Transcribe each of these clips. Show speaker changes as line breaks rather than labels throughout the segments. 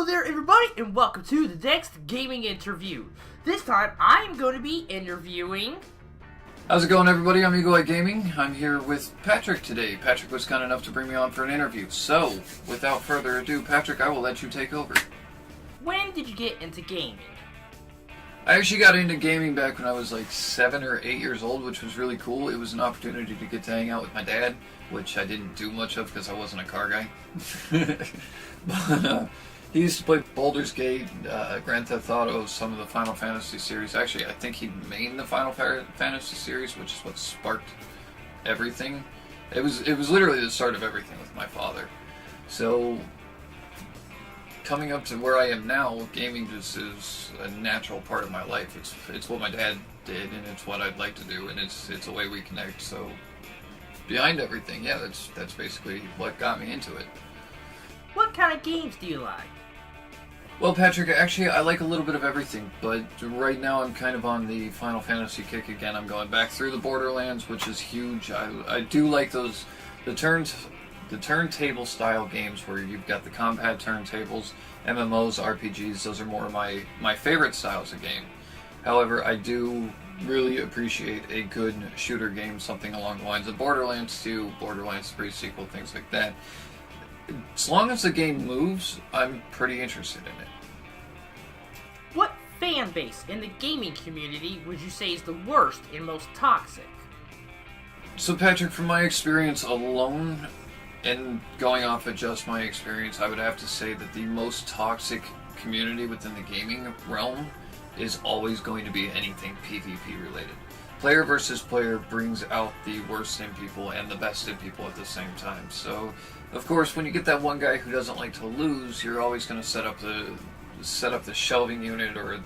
there everybody, and welcome to the next gaming interview. This time, I am going to be interviewing...
How's it going, everybody? I'm EagleEyeGaming. I'm here with Patrick today. Patrick was kind enough to bring me on for an interview. So, without further ado, Patrick, I will let you take over.
When did you get into gaming?
I actually got into gaming back when I was like 7 or 8 years old, which was really cool. It was an opportunity to get to hang out with my dad, which I didn't do much of because I wasn't a car guy. But he used to play Baldur's Gate, Grand Theft Auto, some of the Final Fantasy series. Actually, I think he made the Final Fantasy series, which is what sparked everything. It was literally the start of everything with my father. So, coming up to where I am now, gaming just is a natural part of my life. It's what my dad did, and it's what I'd like to do, and it's a way we connect. So, behind everything, yeah, that's basically what got me into it.
What kind of games do you like?
Well, Patrick, actually, I like a little bit of everything, but right now I'm kind of on the Final Fantasy kick again. I'm going back through the Borderlands, which is huge. I do like the turntable style games where you've got the combat turntables, MMOs, RPGs. Those are more of my favorite styles of game. However, I do really appreciate a good shooter game, something along the lines of Borderlands 2, Borderlands 3 sequel, things like that. As long as the game moves, I'm pretty interested in it.
What fan base in the gaming community would you say is the worst and most toxic?
So, Patrick, from my experience alone, and going off of just my experience, I would have to say that the most toxic community within the gaming realm is always going to be anything PvP related. Player versus player brings out the worst in people and the best in people at the same time. So, of course, when you get that one guy who doesn't like to lose, you're always going to set up the shelving unit or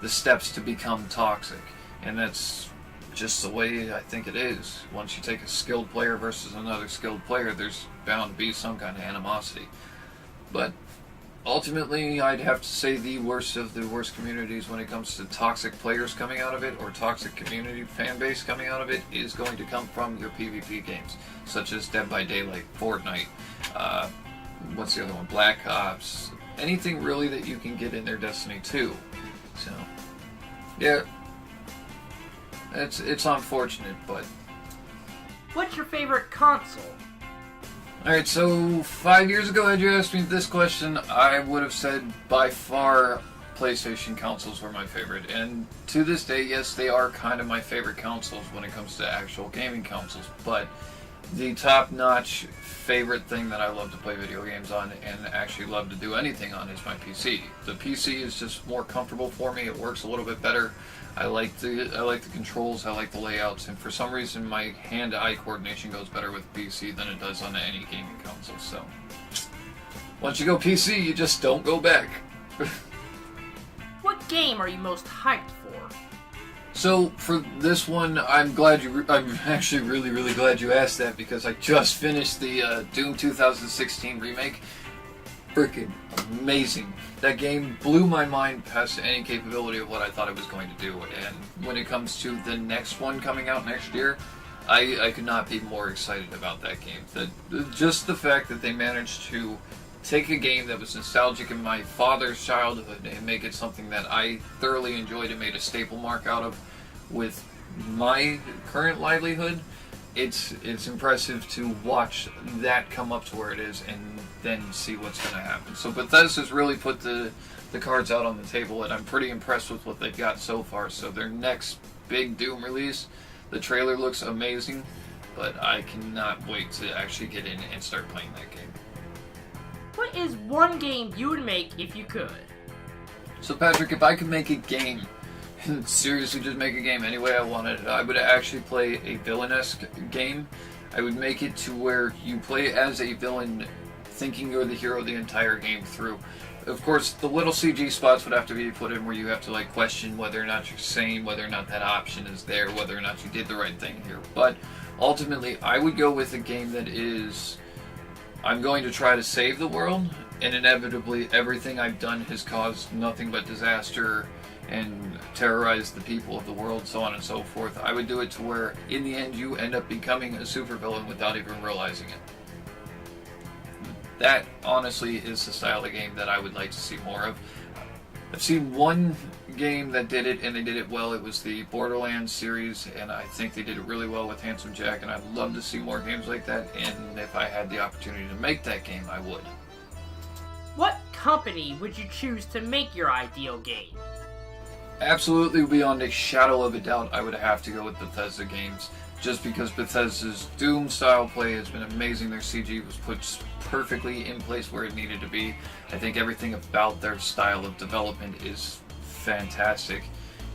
the steps to become toxic, and that's just the way I think it is. Once you take a skilled player versus another skilled player, there's bound to be some kind of animosity. But ultimately, I'd have to say the worst of the worst communities when it comes to toxic players coming out of it, or toxic community fan base coming out of it, is going to come from your PvP games, such as Dead by Daylight, Fortnite, what's the other one, Black Ops, anything really that you can get in their Destiny 2. So, yeah, it's unfortunate, but...
What's your favorite console?
Alright, so 5 years ago, had you asked me this question, I would have said by far PlayStation consoles were my favorite. And to this day, yes, they are kind of my favorite consoles when it comes to actual gaming consoles. But the top-notch favorite thing that I love to play video games on and actually love to do anything on is my PC. The PC is just more comfortable for me. It works a little bit better. I like the controls, I like the layouts, and for some reason my hand-eye coordination goes better with PC than it does on any gaming console. So once you go PC, you just don't go back.
What game are you most hyped for?
So for this one, I'm actually really glad you asked that, because I just finished the Doom 2016 remake. Freaking amazing. That game blew my mind past any capability of what I thought it was going to do. And when it comes to the next one coming out next year, I could not be more excited about that game. Just the fact that they managed to take a game that was nostalgic in my father's childhood and make it something that I thoroughly enjoyed and made a staple mark out of with my current livelihood. It's impressive to watch that come up to where it is and then see what's going to happen. So Bethesda's really put the cards out on the table, and I'm pretty impressed with what they've got so far. So their next big Doom release, the trailer looks amazing, but I cannot wait to actually get in and start playing that game.
What is one game you would make if you could?
So Patrick, if I could make a game, seriously just make a game any way I wanted it, I would actually play a villain-esque game. I would make it to where you play as a villain thinking you're the hero the entire game through. Of course, the little CG spots would have to be put in where you have to question whether or not you're sane, whether or not that option is there, whether or not you did the right thing here. But ultimately, I would go with a game that is, I'm going to try to save the world, and inevitably everything I've done has caused nothing but disaster and terrorize the people of the world, so on and so forth. I would do it to where, in the end, you end up becoming a supervillain without even realizing it. That honestly is the style of game that I would like to see more of. I've seen one game that did it, and they did it well. It was the Borderlands series, and I think they did it really well with Handsome Jack, and I'd love to see more games like that, and if I had the opportunity to make that game, I would.
What company would you choose to make your ideal game?
Absolutely, beyond a shadow of a doubt, I would have to go with Bethesda Games. Just because Bethesda's Doom-style play has been amazing. Their CG was put perfectly in place where it needed to be. I think everything about their style of development is fantastic.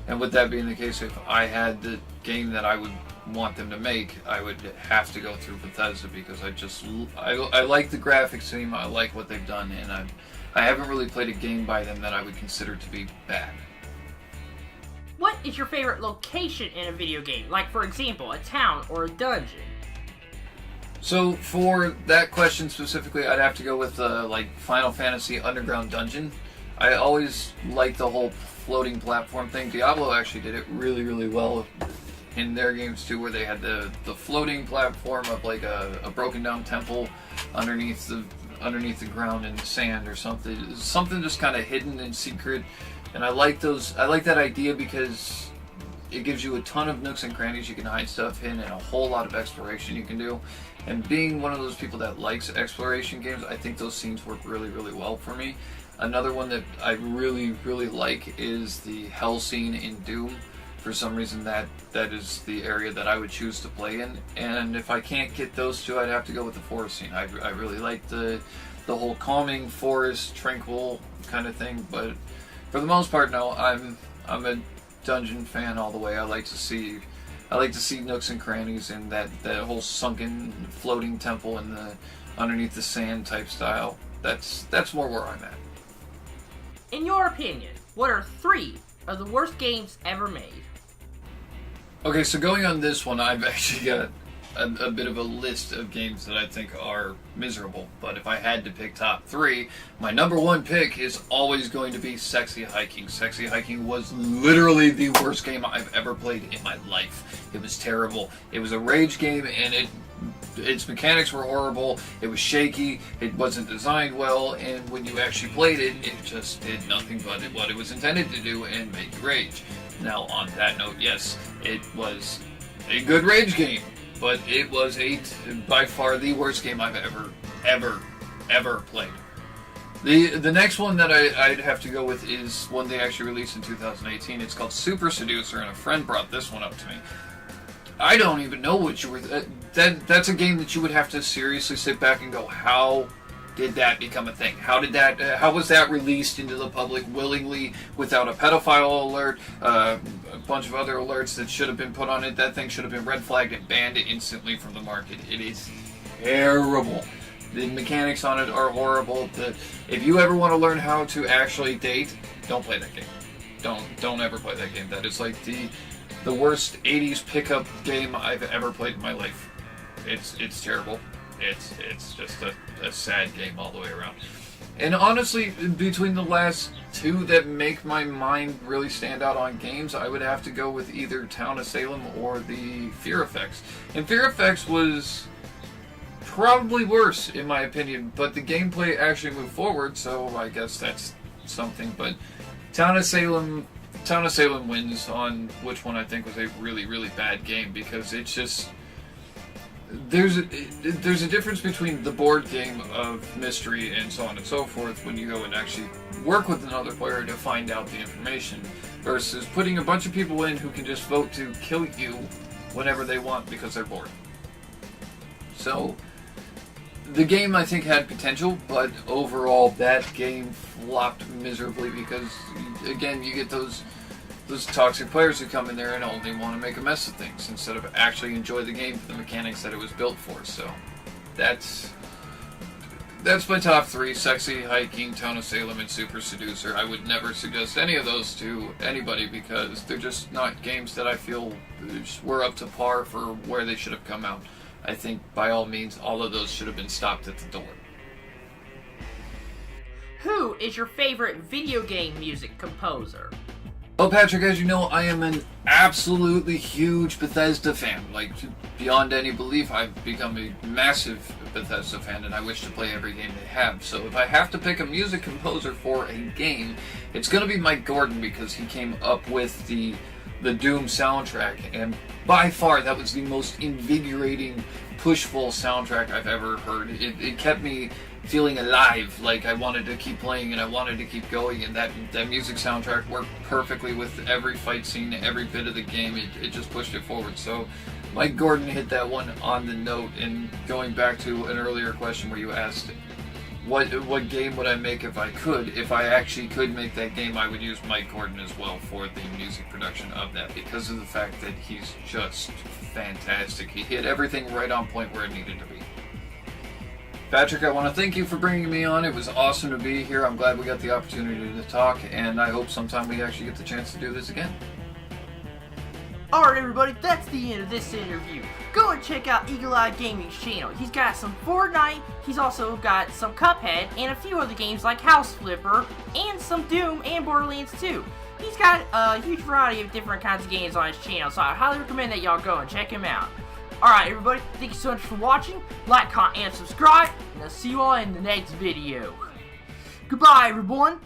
And with that being the case, if I had the game that I would want them to make, I would have to go through Bethesda because I like the graphics team, I like what they've done, and I haven't really played a game by them that I would consider to be bad.
What is your favorite location in a video game? Like, for example, a town or a dungeon?
So for that question specifically, I'd have to go with like Final Fantasy Underground Dungeon. I always liked the whole floating platform thing. Diablo actually did it really, really well in their games too, where they had the floating platform of like a broken down temple underneath the ground in the sand or something just kind of hidden and secret. And I like that idea because it gives you a ton of nooks and crannies you can hide stuff in and a whole lot of exploration you can do. And being one of those people that likes exploration games, I think those scenes work really, really well for me. Another one that I really, really like is the hell scene in Doom. For some reason that is the area that I would choose to play in. And if I can't get those two, I'd have to go with the forest scene. I really like the whole calming forest, tranquil kind of thing, but for the most part, no, I'm a dungeon fan all the way. I like to see nooks and crannies and that whole sunken floating temple and the underneath the sand type style. That's more where I'm at.
In your opinion, what are 3 of the worst games ever made?
Okay, so going on this one, I've actually got a bit of a list of games that I think are miserable, but if I had to pick top 3, my number 1 pick is always going to be Sexy Hiking. Sexy Hiking was literally the worst game I've ever played in my life. It was terrible. It was a rage game, and its mechanics were horrible. It was shaky. It wasn't designed well, and when you actually played it, it just did nothing but what it was intended to do and make you rage. Now, on that note, yes, it was a good rage game, but it was by far the worst game I've ever played. The next one that I'd have to go with is one they actually released in 2018. It's called Super Seducer, and a friend brought this one up to me. I don't even know what you were... That's a game that you would have to seriously sit back and go, how did that become a thing? How was that released into the public willingly without a pedophile alert, a bunch of other alerts that should have been put on it? That thing should have been red flagged and banned instantly from the market. It is terrible. The mechanics on it are horrible. If you ever want to learn how to actually date, don't play that game. Don't ever play that game. That is like the worst 80s pickup game I've ever played in my life. It's terrible. It's just a sad game all the way around. And honestly, between the last 2 that make my mind really stand out on games, I would have to go with either Town of Salem or the Fear Effects. And Fear Effects was probably worse, in my opinion, but the gameplay actually moved forward, so I guess that's something. But Town of Salem wins on which one I think was a really, really bad game, because it's just... There's a difference between the board game of mystery and so on and so forth when you go and actually work with another player to find out the information, versus putting a bunch of people in who can just vote to kill you whenever they want because they're bored. So the game, I think, had potential, but overall that game flopped miserably because, again, you get those toxic players who come in there and only want to make a mess of things instead of actually enjoy the game for the mechanics that it was built for. So that's my top 3: Sexy Hiking, Town of Salem, and Super Seducer. I would never suggest any of those to anybody because they're just not games that I feel were up to par for where they should have come out. I think, by all means, all of those should have been stopped at the door.
Who is your favorite video game music composer?
Well, Patrick, as you know, I am an absolutely huge Bethesda fan. Like, beyond any belief, I've become a massive Bethesda fan, and I wish to play every game they have. So if I have to pick a music composer for a game, it's going to be Mike Gordon, because he came up with the Doom soundtrack, and by far that was the most invigorating, push-full soundtrack I've ever heard. It kept me feeling alive, like I wanted to keep playing and I wanted to keep going, and that music soundtrack worked perfectly with every fight scene, every bit of the game. It just pushed it forward. So Mike Gordon hit that one on the note. And going back to an earlier question where you asked what game would I make if I could, if I actually could make that game, I would use Mike Gordon as well for the music production of that, because of the fact that he's just fantastic. He hit everything right on point where it needed to be. Patrick, I want to thank you for bringing me on. It was awesome to be here. I'm glad we got the opportunity to talk, and I hope sometime we actually get the chance to do this again.
Alright everybody, that's the end of this interview. Go and check out EagleEyeGaming's channel. He's got some Fortnite, he's also got some Cuphead, and a few other games like House Flipper, and some Doom and Borderlands 2. He's got a huge variety of different kinds of games on his channel, so I highly recommend that y'all go and check him out. Alright everybody, thank you so much for watching. Like, comment, and subscribe, and I'll see you all in the next video. Goodbye everyone.